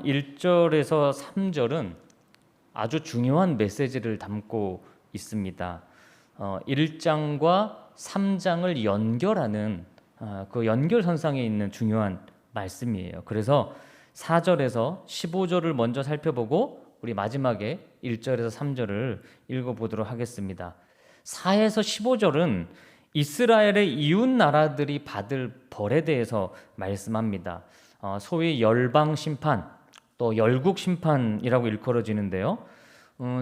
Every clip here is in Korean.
1절에서 3절은 아주 중요한 메시지를 담고 있습니다. 1장과 3장을 연결하는 그 연결선상에 있는 중요한 말씀이에요. 그래서 4절에서 15절을 먼저 살펴보고 우리 마지막에 1절에서 3절을 읽어보도록 하겠습니다. 4에서 15절은 이스라엘의 이웃 나라들이 받을 벌에 대해서 말씀합니다. 소위 열방 심판, 또 열국 심판이라고 일컬어지는데요.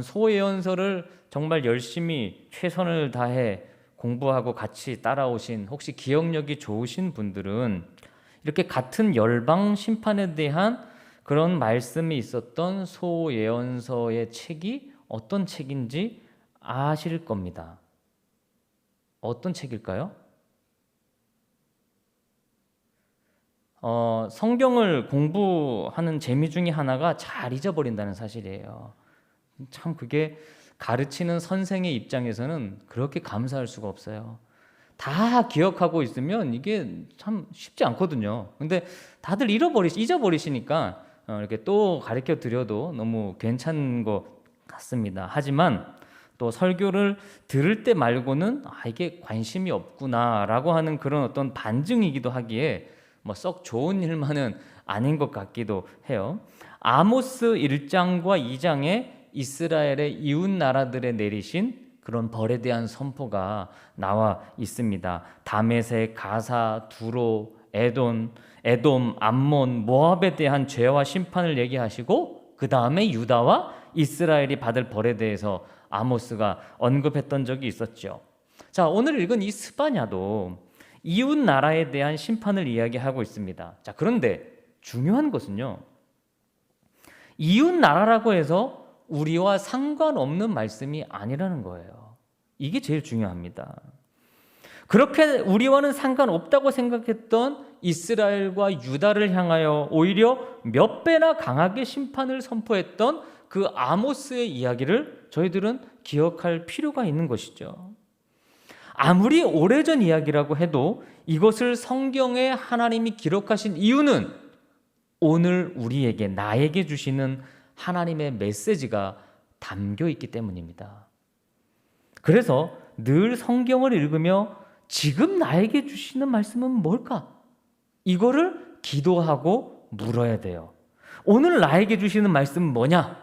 소예언서를 정말 열심히 최선을 다해 공부하고 같이 따라오신, 혹시 기억력이 좋으신 분들은 이렇게 같은 열방 심판에 대한 그런 말씀이 있었던 소예언서의 책이 어떤 책인지 아실 겁니다. 어떤 책일까요? 성경을 공부하는 재미 중에 하나가 잘 잊어버린다는 사실이에요. 참 그게 가르치는 선생의 입장에서는 그렇게 감사할 수가 없어요. 다 기억하고 있으면 이게 참 쉽지 않거든요. 근데 다들 잊어버리시니까 이렇게 또 가르쳐 드려도 너무 괜찮은 것 같습니다. 하지만 또 설교를 들을 때 말고는 이게 관심이 없구나라고 하는 그런 어떤 반증이기도 하기에 썩 좋은 일만은 아닌 것 같기도 해요. 아모스 1장과 2장에 이스라엘의 이웃 나라들에 내리신 그런 벌에 대한 선포가 나와 있습니다. 다메섹, 가사, 두로, 에돔, 암몬, 모압에 대한 죄와 심판을 얘기하시고 그 다음에 유다와 이스라엘이 받을 벌에 대해서 아모스가 언급했던 적이 있었죠. 자, 오늘 읽은 이 스바냐도 이웃 나라에 대한 심판을 이야기하고 있습니다. 자, 그런데 중요한 것은요, 이웃 나라라고 해서 우리와 상관없는 말씀이 아니라는 거예요. 이게 제일 중요합니다. 그렇게 우리와는 상관없다고 생각했던 이스라엘과 유다를 향하여 오히려 몇 배나 강하게 심판을 선포했던 그 아모스의 이야기를 저희들은 기억할 필요가 있는 것이죠. 아무리 오래전 이야기라고 해도 이것을 성경에 하나님이 기록하신 이유는 오늘 우리에게, 나에게 주시는 하나님의 메시지가 담겨 있기 때문입니다. 그래서 늘 성경을 읽으며 지금 나에게 주시는 말씀은 뭘까? 이거를 기도하고 물어야 돼요. 오늘 나에게 주시는 말씀은 뭐냐?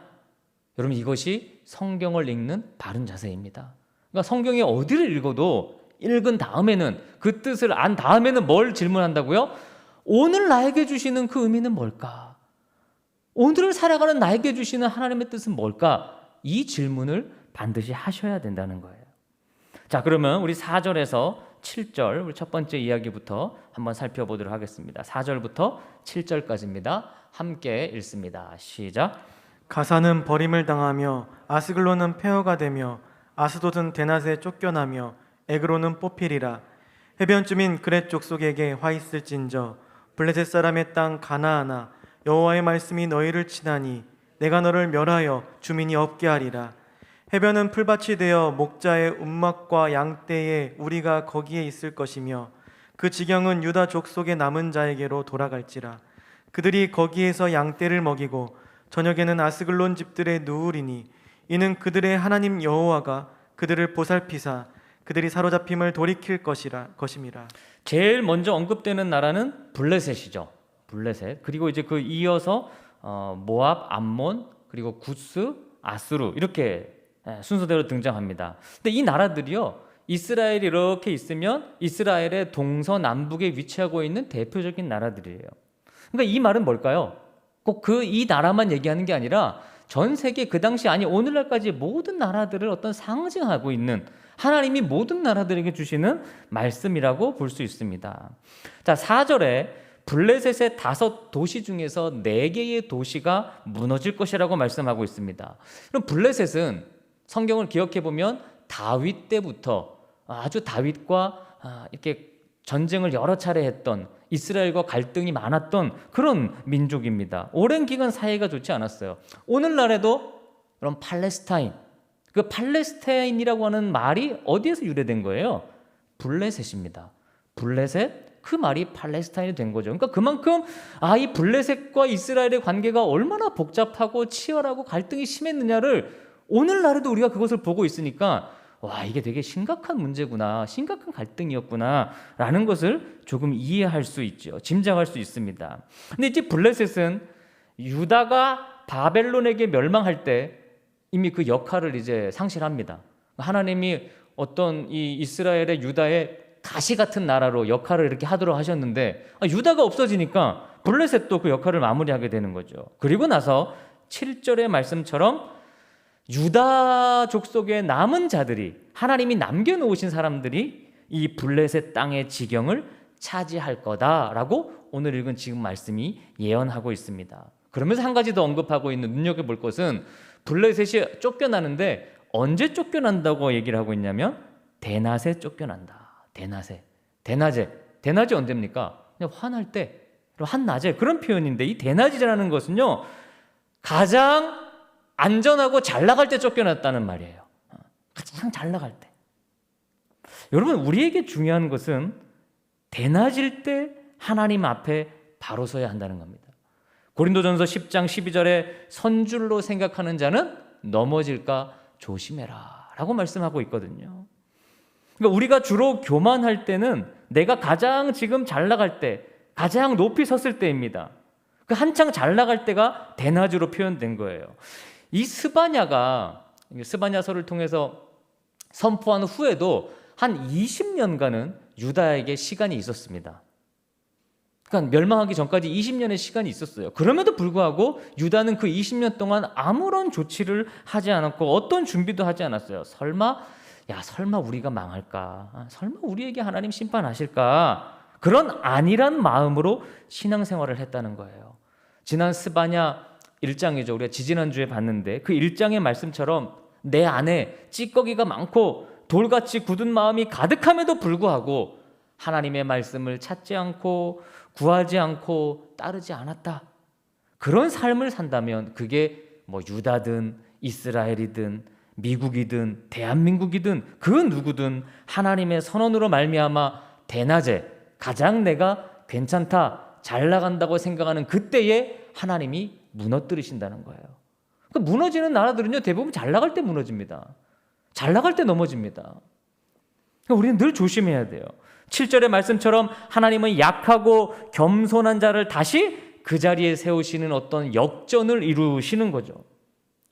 여러분, 이것이 성경을 읽는 바른 자세입니다. 그러니까 성경의 어디를 읽어도 읽은 다음에는, 그 뜻을 안 다음에는 뭘 질문한다고요? 오늘 나에게 주시는 그 의미는 뭘까? 오늘을 살아가는 나에게 주시는 하나님의 뜻은 뭘까? 이 질문을 반드시 하셔야 된다는 거예요. 자, 그러면 우리 4절에서 7절, 우리 첫 번째 이야기부터 한번 살펴보도록 하겠습니다. 4절부터 7절까지입니다. 함께 읽습니다. 시작. 가사는 버림을 당하며 아스글론은 폐허가 되며 아스돗은 대낮에 쫓겨나며 에그론은 뽑히리라. 해변쯤인 그렛 족속에게 화 있을진저 블레셋 사람의 땅 가나아나, 여호와의 말씀이 너희를 치나니 내가 너를 멸하여 주민이 없게 하리라. 해변은 풀밭이 되어 목자의 움막과 양떼에 우리가 거기에 있을 것이며 그 지경은 유다 족속의 남은 자에게로 돌아갈지라. 그들이 거기에서 양떼를 먹이고 저녁에는 아스글론 집들에 누우리니 이는 그들의 하나님 여호와가 그들을 보살피사 그들이 사로잡힘을 돌이킬 것임이라. 제일 먼저 언급되는 나라는 블레셋이죠. 블레셋. 그리고 이제 그 이어서 모압, 암몬, 그리고 구스, 아수르, 이렇게 순서대로 등장합니다. 근데 이 나라들이요, 이스라엘이 이렇게 있으면 이스라엘의 동서남북에 위치하고 있는 대표적인 나라들이에요. 그러니까 이 말은 뭘까요? 꼭 이 나라만 얘기하는 게 아니라 전 세계 그 당시, 아니 오늘날까지 모든 나라들을 어떤 상징하고 있는, 하나님이 모든 나라들에게 주시는 말씀이라고 볼 수 있습니다. 자, 4절에 블레셋의 5도시 중에서 4개의 도시가 무너질 것이라고 말씀하고 있습니다. 그럼 블레셋은 성경을 기억해 보면 다윗 때부터 아주 다윗과 이렇게 전쟁을 여러 차례 했던, 이스라엘과 갈등이 많았던 그런 민족입니다. 오랜 기간 사이가 좋지 않았어요. 오늘날에도 그런 팔레스타인, 그 팔레스타인이라고 하는 말이 어디에서 유래된 거예요? 블레셋입니다. 블레셋, 그 말이 팔레스타인이 된 거죠. 그러니까 그만큼 이 블레셋과 이스라엘의 관계가 얼마나 복잡하고 치열하고 갈등이 심했느냐를 오늘날에도 우리가 그것을 보고 있으니까 와, 이게 되게 심각한 문제구나, 심각한 갈등이었구나 라는 것을 조금 이해할 수 있죠. 짐작할 수 있습니다. 근데 이제 블레셋은 유다가 바벨론에게 멸망할 때 이미 그 역할을 이제 상실합니다. 하나님이 어떤 이 이스라엘의 유다의 가시 같은 나라로 역할을 이렇게 하도록 하셨는데 유다가 없어지니까 블레셋도 그 역할을 마무리하게 되는 거죠. 그리고 나서 7절의 말씀처럼 유다 족속의 남은 자들이, 하나님이 남겨놓으신 사람들이 이 블레셋 땅의 지경을 차지할 거다라고 오늘 읽은 지금 말씀이 예언하고 있습니다. 그러면서 한 가지 더 언급하고 있는, 눈여겨볼 것은 블레셋이 쫓겨나는데 언제 쫓겨난다고 얘기를 하고 있냐면 대낮에 쫓겨난다. 대낮에 언제입니까? 그냥 화날 때, 한낮에, 그런 표현인데 이 대낮이라는 것은요 가장 안전하고 잘 나갈 때 쫓겨났다는 말이에요. 가장 잘 나갈 때. 여러분, 우리에게 중요한 것은 대낮일 때 하나님 앞에 바로 서야 한다는 겁니다. 고린도전서 10장 12절에 선줄로 생각하는 자는 넘어질까 조심해라 라고 말씀하고 있거든요. 그러니까 우리가 주로 교만할 때는 내가 가장 지금 잘 나갈 때, 가장 높이 섰을 때입니다. 그 한창 잘 나갈 때가 대낮으로 표현된 거예요. 이 스바냐서를 통해서 선포한 후에도 한 20년간은 유다에게 시간이 있었습니다. 그러니까 멸망하기 전까지 20년의 시간이 있었어요. 그럼에도 불구하고 유다는 그 20년 동안 아무런 조치를 하지 않았고 어떤 준비도 하지 않았어요. 설마 우리가 망할까? 설마 우리에게 하나님 심판하실까? 그런 안일한 마음으로 신앙생활을 했다는 거예요. 지난 스바냐 1장이죠. 우리가 지지난주에 봤는데 그 1장의 말씀처럼 내 안에 찌꺼기가 많고 돌같이 굳은 마음이 가득함에도 불구하고 하나님의 말씀을 찾지 않고 구하지 않고 따르지 않았다. 그런 삶을 산다면 그게 뭐 유다든 이스라엘이든 미국이든 대한민국이든 그 누구든 하나님의 선언으로 말미암아 대낮에 가장 내가 괜찮다, 잘 나간다고 생각하는 그때에 하나님이 무너뜨리신다는 거예요. 그러니까 무너지는 나라들은요 대부분 잘 나갈 때 무너집니다. 잘 나갈 때 넘어집니다. 그러니까 우리는 늘 조심해야 돼요. 7절의 말씀처럼 하나님은 약하고 겸손한 자를 다시 그 자리에 세우시는 어떤 역전을 이루시는 거죠.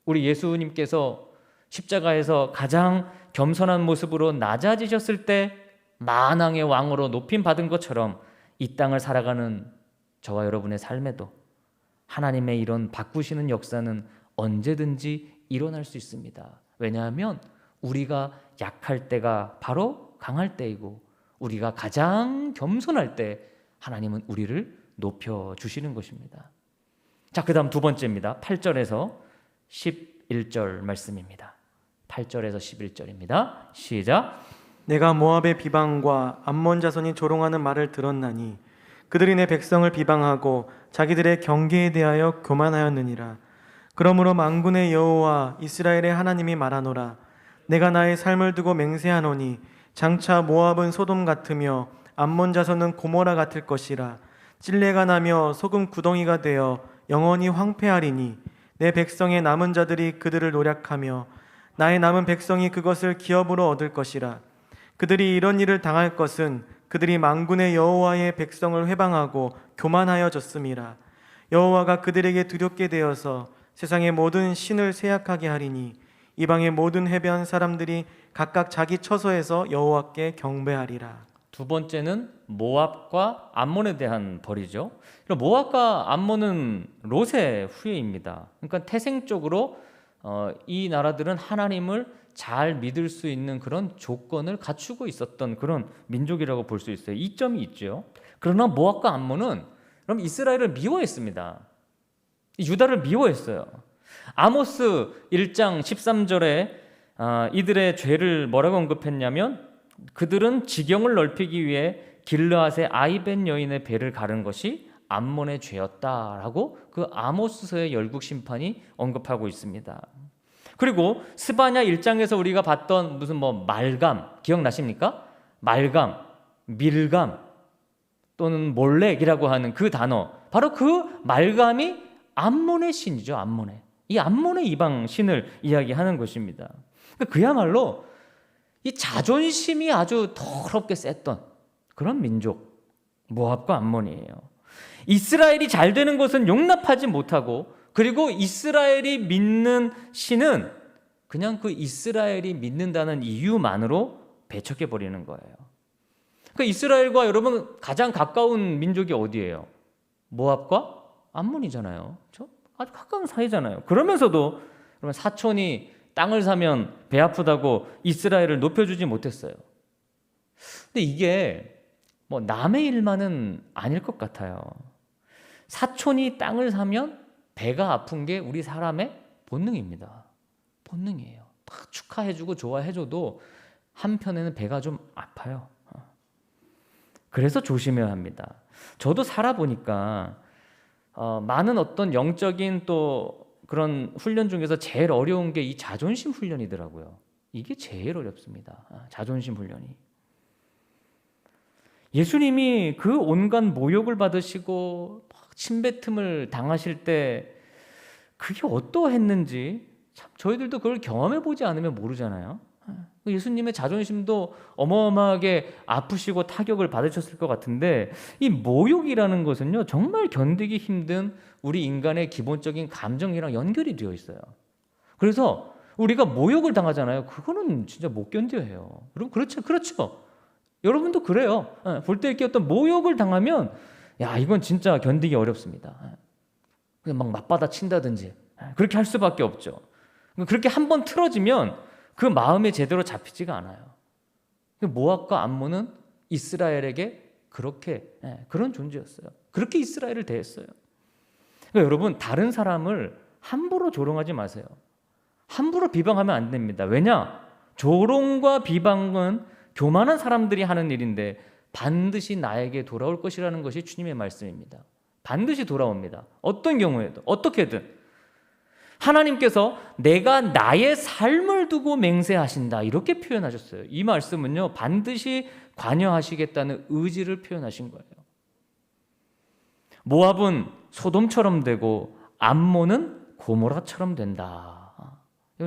우리 예수님께서 십자가에서 가장 겸손한 모습으로 낮아지셨을 때 만왕의 왕으로 높임 받은 것처럼 이 땅을 살아가는 저와 여러분의 삶에도 하나님의 이런 바꾸시는 역사는 언제든지 일어날 수 있습니다. 왜냐하면 우리가 약할 때가 바로 강할 때이고 우리가 가장 겸손할 때 하나님은 우리를 높여주시는 것입니다. 자, 그 다음 두 번째입니다. 8절에서 11절 말씀입니다. 8절에서 11절입니다. 시작. 내가 모압의 비방과 암몬 자손이 조롱하는 말을 들었나니 그들이 내 백성을 비방하고 자기들의 경계에 대하여 교만하였느니라. 그러므로 만군의 여호와 이스라엘의 하나님이 말하노라. 내가 나의 삶을 두고 맹세하노니 장차 모압은 소돔 같으며 암몬 자손은 고모라 같을 것이라. 찔레가 나며 소금 구덩이가 되어 영원히 황폐하리니 내 백성의 남은 자들이 그들을 노략하며 나의 남은 백성이 그것을 기업으로 얻을 것이라. 그들이 이런 일을 당할 것은 그들이 만군의 여호와의 백성을 회방하고 교만하여졌음이라. 여호와가 그들에게 두렵게 되어서 세상의 모든 신을 세약하게 하리니 이방의 모든 해변 사람들이 각각 자기 처소에서 여호와께 경배하리라. 두 번째는 모압과 암몬에 대한 벌이죠. 모압과 암몬은 롯의 후예입니다. 그러니까 태생적으로 이 나라들은 하나님을 잘 믿을 수 있는 그런 조건을 갖추고 있었던 그런 민족이라고 볼 수 있어요. 이점이 있죠. 그러나 모압과 암몬은 그럼 이스라엘을 미워했습니다. 유다를 미워했어요. 아모스 1장 13절에 이들의 죄를 뭐라고 언급했냐면 그들은 지경을 넓히기 위해 길르앗의 아이벤 여인의 배를 가른 것이 암몬의 죄였다라고 그 아모스서의 열국 심판이 언급하고 있습니다. 그리고 스바냐 1장에서 우리가 봤던 무슨 말감 기억나십니까? 말감, 밀감 또는 몰렉이라고 하는 그 단어, 바로 그 말감이 암몬의 신이죠. 암몬의. 이 암몬의 이방 신을 이야기하는 것입니다. 그러니까 그야말로 이 자존심이 아주 더럽게 셌던 그런 민족, 모압과 암몬이에요. 이스라엘이 잘 되는 것은 용납하지 못하고, 그리고 이스라엘이 믿는 신은 그냥 그 이스라엘이 믿는다는 이유만으로 배척해버리는 거예요. 그러니까 이스라엘과 여러분 가장 가까운 민족이 어디예요? 모압과 암몬이잖아요. 그렇죠? 아주 가까운 사이잖아요. 그러면서도 여러분 사촌이 땅을 사면 배 아프다고 이스라엘을 높여주지 못했어요. 근데 이게 뭐 남의 일만은 아닐 것 같아요. 사촌이 땅을 사면 배가 아픈 게 우리 사람의 본능입니다. 본능이에요. 막 축하해주고 좋아해줘도 한편에는 배가 좀 아파요. 그래서 조심해야 합니다. 저도 살아보니까 많은 어떤 영적인 또 그런 훈련 중에서 제일 어려운 게 이 자존심 훈련이더라고요. 이게 제일 어렵습니다. 자존심 훈련이. 예수님이 그 온갖 모욕을 받으시고 침뱉음을 당하실 때 그게 어떠했는지 참 저희들도 그걸 경험해 보지 않으면 모르잖아요. 예수님의 자존심도 어마어마하게 아프시고 타격을 받으셨을 것 같은데, 이 모욕이라는 것은요 정말 견디기 힘든 우리 인간의 기본적인 감정이랑 연결이 되어 있어요. 그래서 우리가 모욕을 당하잖아요. 그거는 진짜 못 견뎌해요. 여러분 그렇죠. 여러분도 그래요. 볼 때 이렇게 어떤 모욕을 당하면 야 이건 진짜 견디기 어렵습니다. 그냥 막 맞받아 친다든지 그렇게 할 수밖에 없죠. 그렇게 한번 틀어지면 그 마음에 제대로 잡히지가 않아요. 모압과 암몬은 이스라엘에게 그렇게 그런 존재였어요. 그렇게 이스라엘을 대했어요. 그러니까 여러분 다른 사람을 함부로 조롱하지 마세요. 함부로 비방하면 안 됩니다. 왜냐? 조롱과 비방은 교만한 사람들이 하는 일인데 반드시 나에게 돌아올 것이라는 것이 주님의 말씀입니다. 반드시 돌아옵니다. 어떤 경우에도 어떻게든. 하나님께서 내가 나의 삶을 두고 맹세하신다 이렇게 표현하셨어요. 이 말씀은요 반드시 관여하시겠다는 의지를 표현하신 거예요. 모압은 소돔처럼 되고 암몬은 고모라처럼 된다.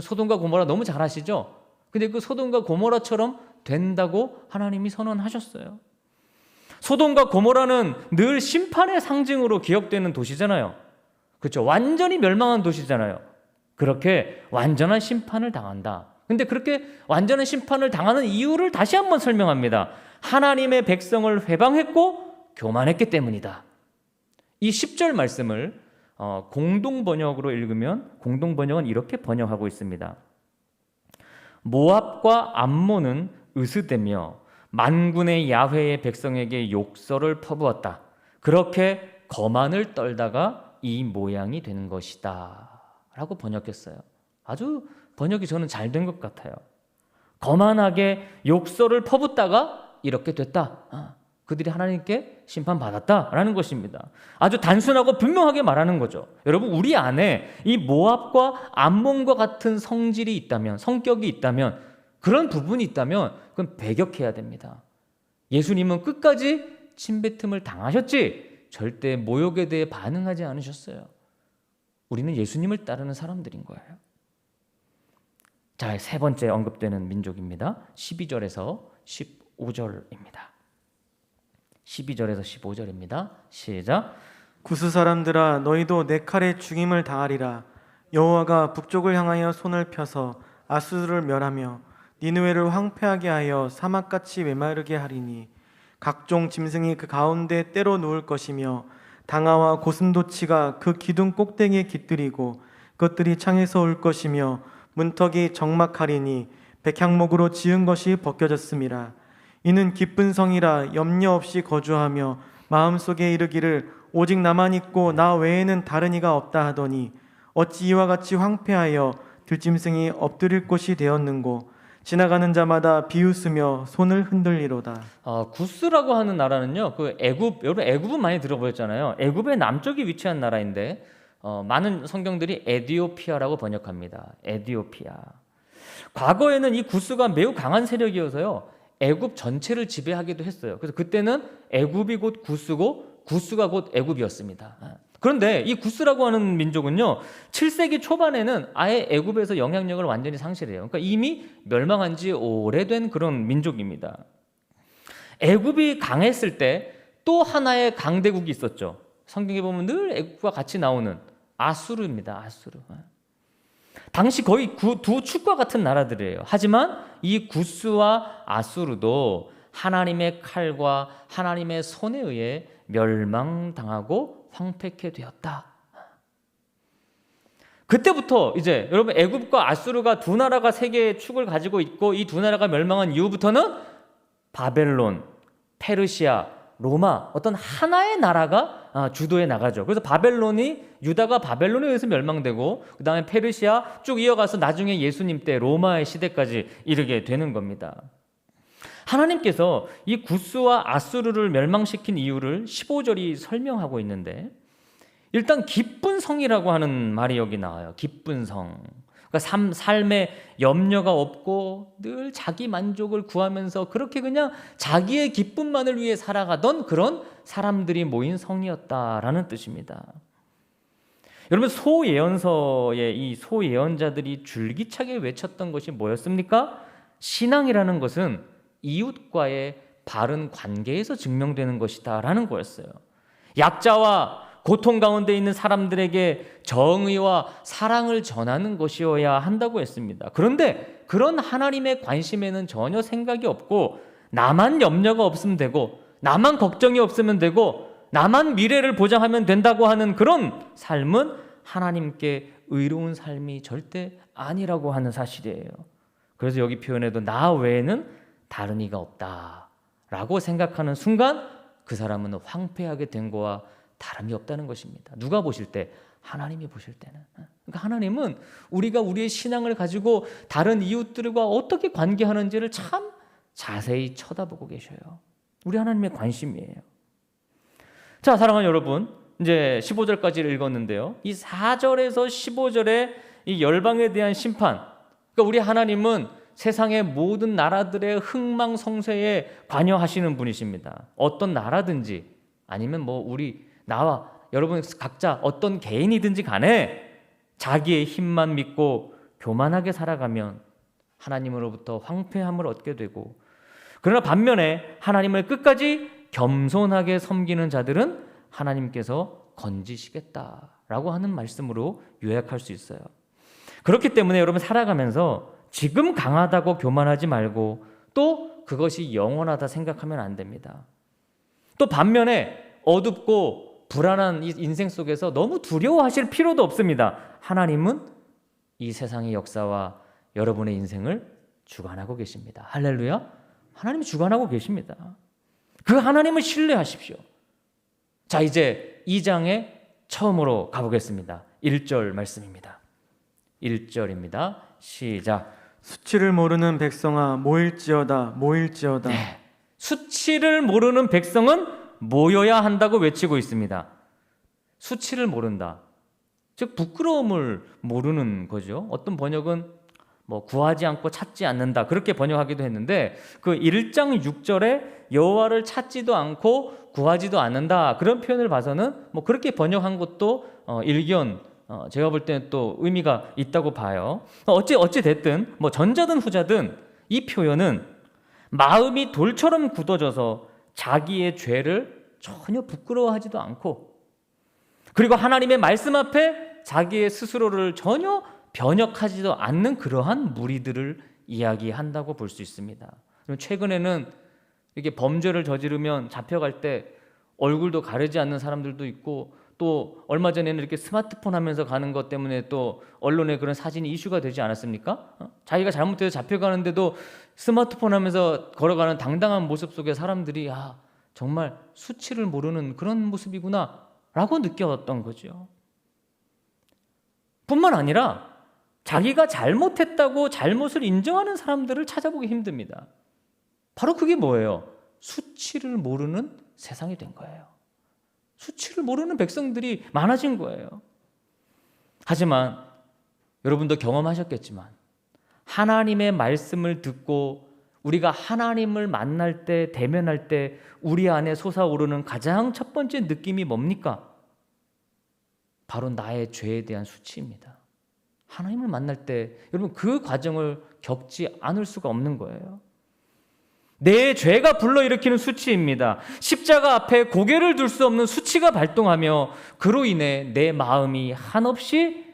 소돔과 고모라 너무 잘 아시죠? 근데 그 소돔과 고모라처럼 된다고 하나님이 선언하셨어요. 소돔과 고모라는 늘 심판의 상징으로 기억되는 도시잖아요. 그렇죠? 완전히 멸망한 도시잖아요. 그렇게 완전한 심판을 당한다. 근데 그렇게 완전한 심판을 당하는 이유를 다시 한번 설명합니다. 하나님의 백성을 회방했고 교만했기 때문이다. 이 10절 말씀을 공동번역으로 읽으면 공동번역은 이렇게 번역하고 있습니다. 모압과 암몬은 으스대며 만군의 야훼의 백성에게 욕설을 퍼부었다. 그렇게 거만을 떨다가 이 모양이 된 것이다 라고 번역했어요. 아주 번역이 저는 잘 된 것 같아요. 거만하게 욕설을 퍼붓다가 이렇게 됐다. 그들이 하나님께 심판받았다라는 것입니다. 아주 단순하고 분명하게 말하는 거죠. 여러분 우리 안에 이 모압과 암몬과 같은 성질이 있다면, 성격이 있다면, 그런 부분이 있다면 그건 배격해야 됩니다. 예수님은 끝까지 침뱉음을 당하셨지 절대 모욕에 대해 반응하지 않으셨어요. 우리는 예수님을 따르는 사람들인 거예요. 자, 세 번째 언급되는 민족입니다. 12절에서 15절입니다. 12절에서 15절입니다. 시작. 구스 사람들아 너희도 내 칼에 죽임을 당하리라. 여호와가 북쪽을 향하여 손을 펴서 아수르를 멸하며 니느웨를 황폐하게 하여 사막같이 메마르게 하리니 각종 짐승이 그 가운데 때로 누울 것이며 당아와 고슴도치가 그 기둥 꼭대기에 깃들이고 그것들이 창에서 올 것이며 문턱이 적막하리니 백향목으로 지은 것이 벗겨졌음이라. 이는 기쁜 성이라 염려 없이 거주하며 마음속에 이르기를 오직 나만 있고 나 외에는 다른 이가 없다 하더니 어찌 이와 같이 황폐하여 들짐승이 엎드릴 곳이 되었는고. 지나가는 자마다 비웃으며 손을 흔들리로다. 구스라고 하는 나라는요, 그 애굽, 여러분 애굽은 많이 들어보셨잖아요. 애굽의 남쪽에 위치한 나라인데 많은 성경들이 에디오피아라고 번역합니다. 에디오피아. 과거에는 이 구스가 매우 강한 세력이어서요, 애굽 전체를 지배하기도 했어요. 그래서 그때는 애굽이 곧 구스고 구스가 곧 애굽이었습니다. 그런데 이 구스라고 하는 민족은요, 7세기 초반에는 아예 애굽에서 영향력을 완전히 상실해요. 그러니까 이미 멸망한 지 오래된 그런 민족입니다. 애굽이 강했을 때 또 하나의 강대국이 있었죠. 성경에 보면 늘 애굽과 같이 나오는 아수르입니다. 아수르. 당시 거의 두 축과 같은 나라들이에요. 하지만 이 구스와 아수르도 하나님의 칼과 하나님의 손에 의해 멸망당하고 황폐케 되었다. 그때부터 이제 여러분 애굽과 아수르가 두 나라가 세 개의 축을 가지고 있고 이 두 나라가 멸망한 이후부터는 바벨론, 페르시아, 로마 어떤 하나의 나라가 주도해 나가죠. 그래서 유다가 바벨론에 의해서 멸망되고 그 다음에 페르시아 쭉 이어가서 나중에 예수님 때 로마의 시대까지 이르게 되는 겁니다. 하나님께서 이 구스와 아수르를 멸망시킨 이유를 15절이 설명하고 있는데 일단 기쁜 성이라고 하는 말이 여기 나와요. 기쁜 성. 그러니까 삶에 염려가 없고 늘 자기 만족을 구하면서 그렇게 그냥 자기의 기쁨만을 위해 살아가던 그런 사람들이 모인 성이었다라는 뜻입니다. 여러분 소예언서의 이 소예언자들이 줄기차게 외쳤던 것이 뭐였습니까? 신앙이라는 것은 이웃과의 바른 관계에서 증명되는 것이다라는 거였어요. 약자와 고통 가운데 있는 사람들에게 정의와 사랑을 전하는 것이어야 한다고 했습니다. 그런데 그런 하나님의 관심에는 전혀 생각이 없고 나만 염려가 없으면 되고 나만 걱정이 없으면 되고 나만 미래를 보장하면 된다고 하는 그런 삶은 하나님께 의로운 삶이 절대 아니라고 하는 사실이에요. 그래서 여기 표현에도 나 외에는 다른 이가 없다라고 생각하는 순간 그 사람은 황폐하게 된 거와 다름이 없다는 것입니다. 누가 보실 때? 하나님이 보실 때는. 그러니까 하나님은 우리가 우리의 신앙을 가지고 다른 이웃들과 어떻게 관계하는지를 참 자세히 쳐다보고 계셔요. 우리 하나님의 관심이에요. 자, 사랑하는 여러분, 이제 15절까지 읽었는데요. 이 4절에서 15절의 이 열방에 대한 심판. 그러니까 우리 하나님은 세상의 모든 나라들의 흥망성쇠에 관여하시는 분이십니다. 어떤 나라든지 아니면 나와 여러분 각자 어떤 개인이든지 간에 자기의 힘만 믿고 교만하게 살아가면 하나님으로부터 황폐함을 얻게 되고 그러나 반면에 하나님을 끝까지 겸손하게 섬기는 자들은 하나님께서 건지시겠다라고 하는 말씀으로 요약할 수 있어요. 그렇기 때문에 여러분 살아가면서 지금 강하다고 교만하지 말고 또 그것이 영원하다 생각하면 안 됩니다. 또 반면에 어둡고 불안한 이 인생 속에서 너무 두려워하실 필요도 없습니다. 하나님은 이 세상의 역사와 여러분의 인생을 주관하고 계십니다. 할렐루야. 하나님이 주관하고 계십니다. 그 하나님을 신뢰하십시오. 자, 이제 2장에 처음으로 가보겠습니다. 1절 말씀입니다. 1절입니다. 시작. 수치를 모르는 백성아 모일지어다 모일지어다. 네. 수치를 모르는 백성은 모여야 한다고 외치고 있습니다. 수치를 모른다. 즉 부끄러움을 모르는 거죠. 어떤 번역은 구하지 않고 찾지 않는다 그렇게 번역하기도 했는데 그 1장 6절에 여호와를 찾지도 않고 구하지도 않는다 그런 표현을 봐서는 그렇게 번역한 것도 일견 제가 볼 때는 또 의미가 있다고 봐요. 어찌 됐든 전자든 후자든 이 표현은 마음이 돌처럼 굳어져서 자기의 죄를 전혀 부끄러워하지도 않고 그리고 하나님의 말씀 앞에 자기의 스스로를 전혀 변역하지도 않는 그러한 무리들을 이야기한다고 볼 수 있습니다. 최근에는 이렇게 범죄를 저지르면 잡혀갈 때 얼굴도 가리지 않는 사람들도 있고 또 얼마 전에는 이렇게 스마트폰 하면서 가는 것 때문에 또 언론에 그런 사진이 이슈가 되지 않았습니까? 자기가 잘못해서 잡혀가는데도 스마트폰 하면서 걸어가는 당당한 모습 속에 사람들이 정말 수치를 모르는 그런 모습이구나 라고 느꼈던 거죠. 뿐만 아니라 자기가 잘못했다고 잘못을 인정하는 사람들을 찾아보기 힘듭니다. 바로 그게 뭐예요? 수치를 모르는 세상이 된 거예요. 수치를 모르는 백성들이 많아진 거예요. 하지만 여러분도 경험하셨겠지만 하나님의 말씀을 듣고 우리가 하나님을 만날 때, 대면할 때 우리 안에 솟아오르는 가장 첫 번째 느낌이 뭡니까? 바로 나의 죄에 대한 수치입니다. 하나님을 만날 때 여러분 그 과정을 겪지 않을 수가 없는 거예요. 내 죄가 불러일으키는 수치입니다. 십자가 앞에 고개를 들 수 없는 수치가 발동하며 그로 인해 내 마음이 한없이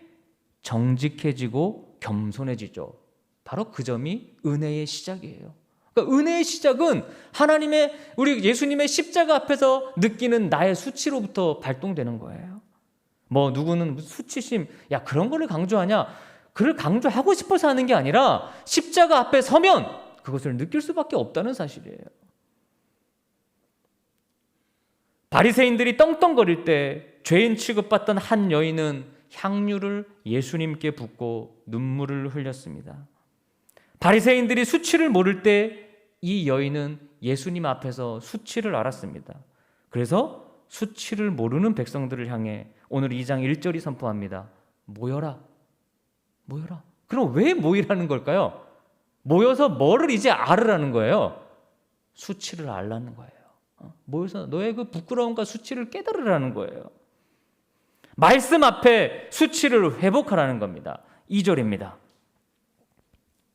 정직해지고 겸손해지죠. 바로 그 점이 은혜의 시작이에요. 그러니까 은혜의 시작은 우리 예수님의 십자가 앞에서 느끼는 나의 수치로부터 발동되는 거예요. 뭐 누구는 수치심, 야 그런 거를 강조하냐? 그를 강조하고 싶어서 하는 게 아니라 십자가 앞에 서면 그것을 느낄 수밖에 없다는 사실이에요. 바리새인들이 떵떵거릴 때 죄인 취급받던 한 여인은 향유를 예수님께 붓고 눈물을 흘렸습니다. 바리새인들이 수치를 모를 때 이 여인은 예수님 앞에서 수치를 알았습니다. 그래서 수치를 모르는 백성들을 향해 오늘 2장 1절이 선포합니다. 모여라. 모여라. 그럼 왜 모이라는 걸까요? 모여서 뭐를 이제 알으라는 거예요? 수치를 알라는 거예요. 모여서 너의 그 부끄러움과 수치를 깨달으라는 거예요. 말씀 앞에 수치를 회복하라는 겁니다. 2절입니다.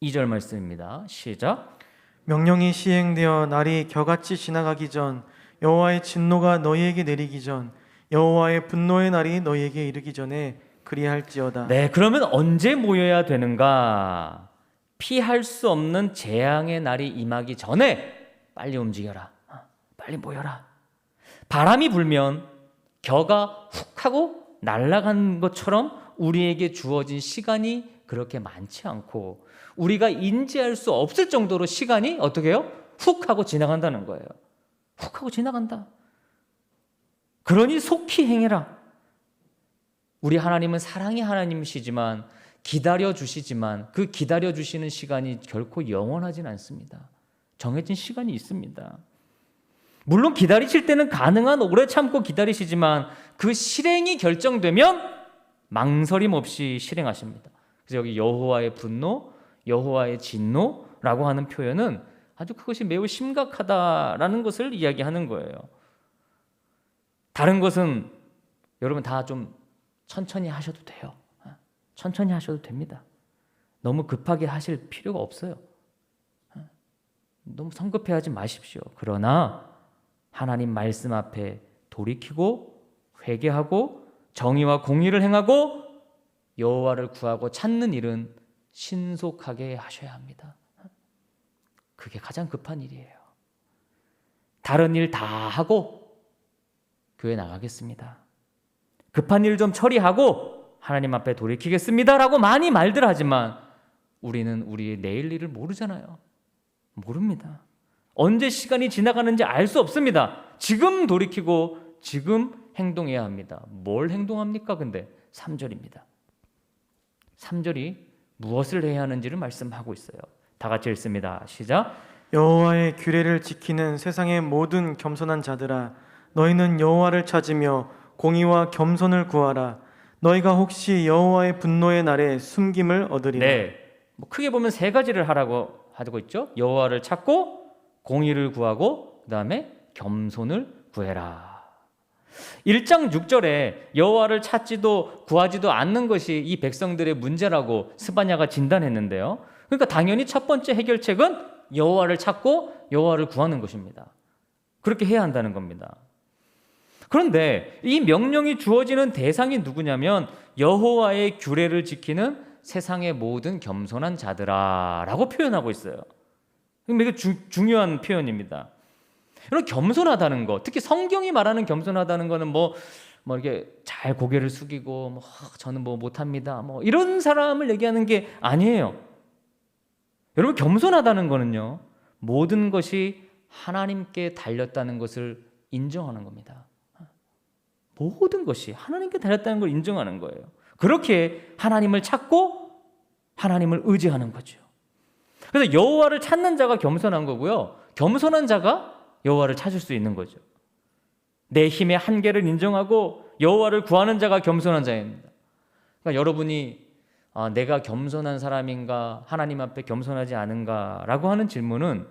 2절 말씀입니다. 시작. 명령이 시행되어 날이 겨같이 지나가기 전 여호와의 진노가 너희에게 내리기 전 여호와의 분노의 날이 너희에게 이르기 전에 그리할지어다. 네, 그러면 언제 모여야 되는가? 피할 수 없는 재앙의 날이 임하기 전에 빨리 움직여라. 빨리 모여라. 바람이 불면 겨가 훅 하고 날아간 것처럼 우리에게 주어진 시간이 그렇게 많지 않고 우리가 인지할 수 없을 정도로 시간이 어떻게 해요? 훅 하고 지나간다는 거예요. 훅 하고 지나간다. 그러니 속히 행해라. 우리 하나님은 사랑의 하나님이시지만 기다려주시지만 그 기다려주시는 시간이 결코 영원하진 않습니다. 정해진 시간이 있습니다. 물론 기다리실 때는 가능한 오래 참고 기다리시지만 그 실행이 결정되면 망설임 없이 실행하십니다. 그래서 여기 여호와의 분노, 여호와의 진노라고 하는 표현은 아주 그것이 매우 심각하다라는 것을 이야기하는 거예요. 다른 것은 여러분 다 좀 천천히 하셔도 돼요. 천천히 하셔도 됩니다. 너무 급하게 하실 필요가 없어요. 너무 성급해하지 마십시오. 그러나 하나님 말씀 앞에 돌이키고 회개하고 정의와 공의를 행하고 여호와를 구하고 찾는 일은 신속하게 하셔야 합니다. 그게 가장 급한 일이에요. 다른 일 다 하고 교회 나가겠습니다. 급한 일 좀 처리하고 하나님 앞에 돌이키겠습니다라고 많이 말들 하지만 우리는 우리의 내일 일을 모르잖아요. 모릅니다. 언제 시간이 지나가는지 알 수 없습니다. 지금 돌이키고 지금 행동해야 합니다. 뭘 행동합니까? 근데 3절입니다. 3절이 무엇을 해야 하는지를 말씀하고 있어요. 다 같이 읽습니다. 시작. 여호와의 규례를 지키는 세상의 모든 겸손한 자들아 너희는 여호와를 찾으며 공의와 겸손을 구하라. 너희가 혹시 여호와의 분노의 날에 숨김을 얻으리라. 네, 크게 보면 세 가지를 하라고 하고 있죠. 여호와를 찾고 공의를 구하고 그 다음에 겸손을 구해라. 1장 6절에 여호와를 찾지도 구하지도 않는 것이 이 백성들의 문제라고 스바냐가 진단했는데요. 그러니까 당연히 첫 번째 해결책은 여호와를 찾고 여호와를 구하는 것입니다. 그렇게 해야 한다는 겁니다. 그런데 이 명령이 주어지는 대상이 누구냐면 여호와의 규례를 지키는 세상의 모든 겸손한 자들아 라고 표현하고 있어요. 이게 중요한 표현입니다. 여러분 겸손하다는 거, 특히 성경이 말하는 겸손하다는 거는 뭐 이렇게 잘 고개를 숙이고 저는 못합니다 이런 사람을 얘기하는 게 아니에요. 여러분 겸손하다는 거는요 모든 것이 하나님께 달렸다는 것을 인정하는 겁니다. 모든 것이 하나님께 달렸다는 걸 인정하는 거예요. 그렇게 하나님을 찾고 하나님을 의지하는 거죠. 그래서 여호와를 찾는 자가 겸손한 거고요. 겸손한 자가 여호와를 찾을 수 있는 거죠. 내 힘의 한계를 인정하고 여호와를 구하는 자가 겸손한 자입니다. 그러니까 여러분이 내가 겸손한 사람인가, 하나님 앞에 겸손하지 않은가라고 하는 질문은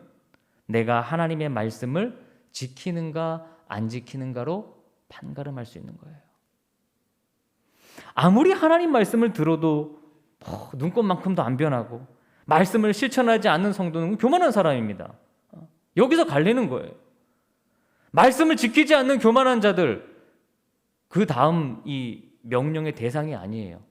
내가 하나님의 말씀을 지키는가 안 지키는가로 판가름할 수 있는 거예요. 아무리 하나님 말씀을 들어도 눈꽃만큼도 안 변하고 말씀을 실천하지 않는 성도는 교만한 사람입니다. 여기서 갈리는 거예요. 말씀을 지키지 않는 교만한 자들, 그 다음 이 명령의 대상이 아니에요.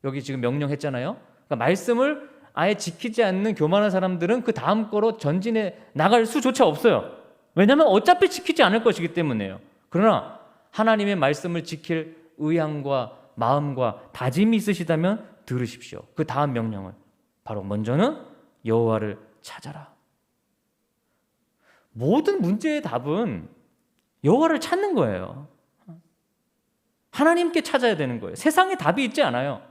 여기 지금 명령했잖아요. 그러니까 말씀을 아예 지키지 않는 교만한 사람들은 그 다음 거로 전진해 나갈 수조차 없어요. 왜냐하면 어차피 지키지 않을 것이기 때문에요. 그러나 하나님의 말씀을 지킬 의향과 마음과 다짐이 있으시다면 들으십시오. 그 다음 명령은 바로 먼저는 여호와를 찾아라. 모든 문제의 답은 여호와를 찾는 거예요. 하나님께 찾아야 되는 거예요. 세상에 답이 있지 않아요.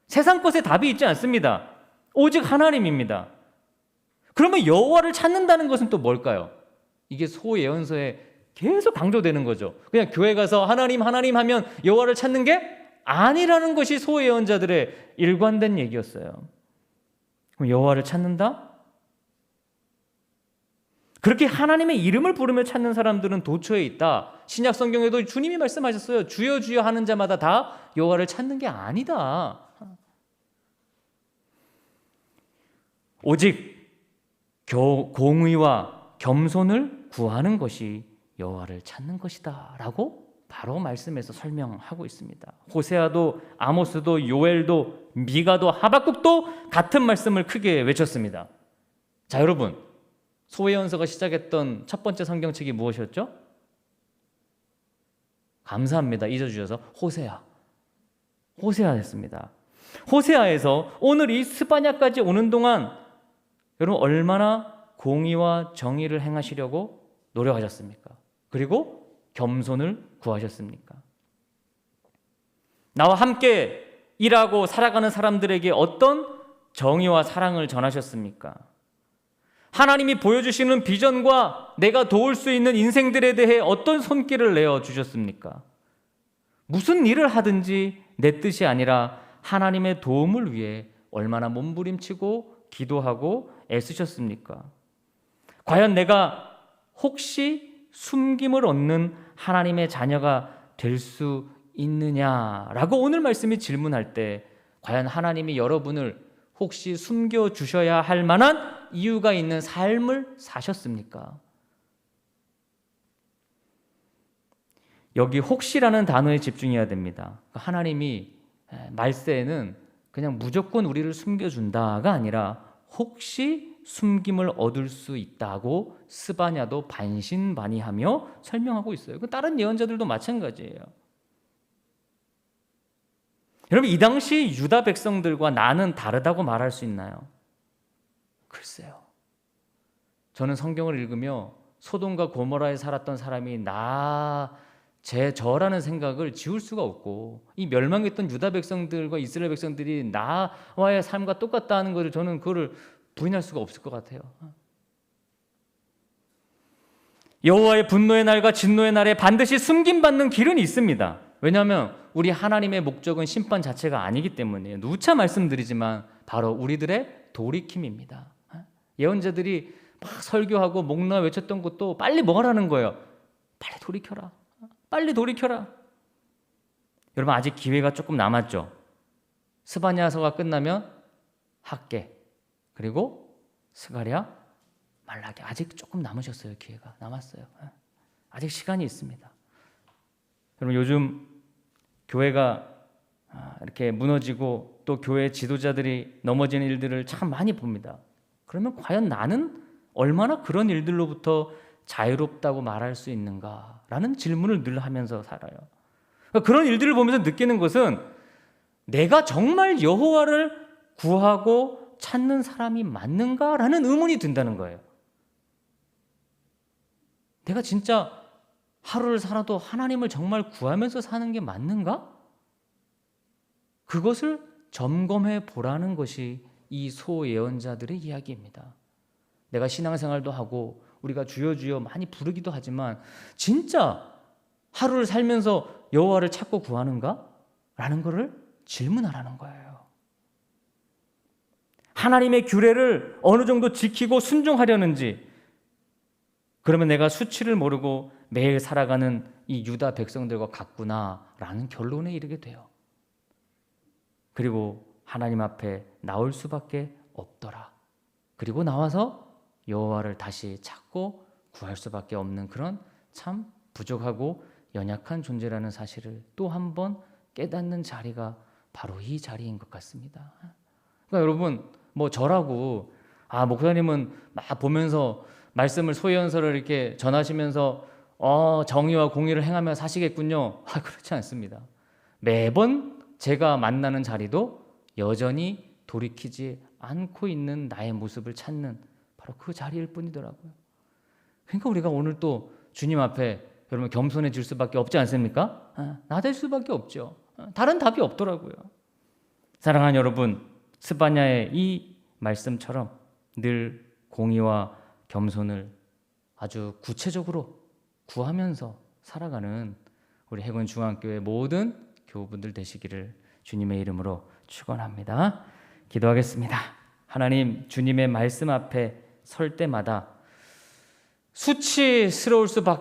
세상 것에 답이 있지 않습니다. 오직 하나님입니다. 그러면 여호와를 찾는다는 것은 또 뭘까요? 이게 소예언서에 계속 강조되는 거죠. 그냥 교회 가서 하나님 하나님 하면 여호와를 찾는 게 아니라는 것이 소예언자들의 일관된 얘기였어요. 그럼 여호와를 찾는다? 그렇게 하나님의 이름을 부르며 찾는 사람들은 도처에 있다. 신약 성경에도 주님이 말씀하셨어요. 주여 주여 하는 자마다 다 여호와를 찾는 게 아니다. 오직 공의와 겸손을 구하는 것이 여호와를 찾는 것이다 라고 바로 말씀에서 설명하고 있습니다. 호세아도 아모스도 요엘도 미가도 하박국도 같은 말씀을 크게 외쳤습니다. 자, 여러분, 소예언서가 시작했던 첫 번째 성경책이 무엇이었죠? 감사합니다. 잊어주셔서 호세아였습니다. 호세아에서 오늘 이 스바냐까지 오는 동안 여러분 얼마나 공의와 정의를 행하시려고 노력하셨습니까? 그리고 겸손을 구하셨습니까? 나와 함께 일하고 살아가는 사람들에게 어떤 정의와 사랑을 전하셨습니까? 하나님이 보여주시는 비전과 내가 도울 수 있는 인생들에 대해 어떤 손길을 내어 주셨습니까? 무슨 일을 하든지 내 뜻이 아니라 하나님의 도움을 위해 얼마나 몸부림치고 기도하고 애쓰셨습니까? 과연 내가 혹시 숨김을 얻는 하나님의 자녀가 될 수 있느냐라고 오늘 말씀이 질문할 때 과연 하나님이 여러분을 혹시 숨겨주셔야 할 만한 이유가 있는 삶을 사셨습니까? 여기 혹시라는 단어에 집중해야 됩니다. 하나님이 말세에는 그냥 무조건 우리를 숨겨준다가 아니라 혹시 숨김을 얻을 수 있다고 스바냐도 반신반의하며 설명하고 있어요. 다른 예언자들도 마찬가지예요. 여러분, 이 당시 유다 백성들과 나는 다르다고 말할 수 있나요? 글쎄요. 저는 성경을 읽으며 소돔과 고모라에 살았던 사람이 저라는 생각을 지울 수가 없고, 이 멸망했던 유다 백성들과 이스라엘 백성들이 나와의 삶과 똑같다는 것을 저는 그거를 부인할 수가 없을 것 같아요. 여호와의 분노의 날과 진노의 날에 반드시 숨김받는 길은 있습니다. 왜냐하면 우리 하나님의 목적은 심판 자체가 아니기 때문이에요. 누차 말씀드리지만 바로 우리들의 돌이킴입니다. 예언자들이 막 설교하고 목나 외쳤던 것도 빨리 뭐 하라는 거예요? 빨리 돌이켜라. 빨리 돌이켜라. 여러분, 아직 기회가 조금 남았죠. 스바냐서가 끝나면 학개, 그리고 스가랴, 말라기, 아직 조금 남으셨어요. 기회가 남았어요. 아직 시간이 있습니다. 여러분, 요즘 교회가 이렇게 무너지고 또 교회 지도자들이 넘어지는 일들을 참 많이 봅니다. 그러면 과연 나는 얼마나 그런 일들로부터 자유롭다고 말할 수 있는가라는 질문을 늘 하면서 살아요. 그러니까 그런 일들을 보면서 느끼는 것은 내가 정말 여호와를 구하고 찾는 사람이 맞는가라는 의문이 든다는 거예요. 내가 진짜 하루를 살아도 하나님을 정말 구하면서 사는 게 맞는가? 그것을 점검해 보라는 것이 이 소예언자들의 이야기입니다. 내가 신앙생활도 하고 우리가 주여 주여 많이 부르기도 하지만 진짜 하루를 살면서 여호와를 찾고 구하는가? 라는 것을 질문하라는 거예요. 하나님의 규례를 어느 정도 지키고 순종하려는지, 그러면 내가 수치를 모르고 매일 살아가는 이 유다 백성들과 같구나라는 결론에 이르게 돼요. 그리고 하나님 앞에 나올 수밖에 없더라. 그리고 나와서 여호와를 다시 찾고 구할 수밖에 없는 그런 참 부족하고 연약한 존재라는 사실을 또 한 번 깨닫는 자리가 바로 이 자리인 것 같습니다. 그러니까 여러분, 뭐 저라고 목사님은 막 보면서 말씀을 소연서를 이렇게 전하시면서 정의와 공의를 행하며 사시겠군요. 그렇지 않습니다. 매번 제가 만나는 자리도 여전히 돌이키지 않고 있는 나의 모습을 찾는 바로 그 자리일 뿐이더라고요. 그러니까 우리가 오늘 또 주님 앞에 여러분 겸손해질 수밖에 없지 않습니까? 나댈 수밖에 없죠. 다른 답이 없더라고요. 사랑하는 여러분, 스바냐의 이 말씀처럼 늘 공의와 겸손을 아주 구체적으로 구하면서 살아가는 우리 해군 중앙교회 모든 교우분들 되시기를 주님의 이름으로 축원합니다. 기도하겠습니다. 하나님, 주님의 말씀 앞에 설 때마다 수치스러울 수밖에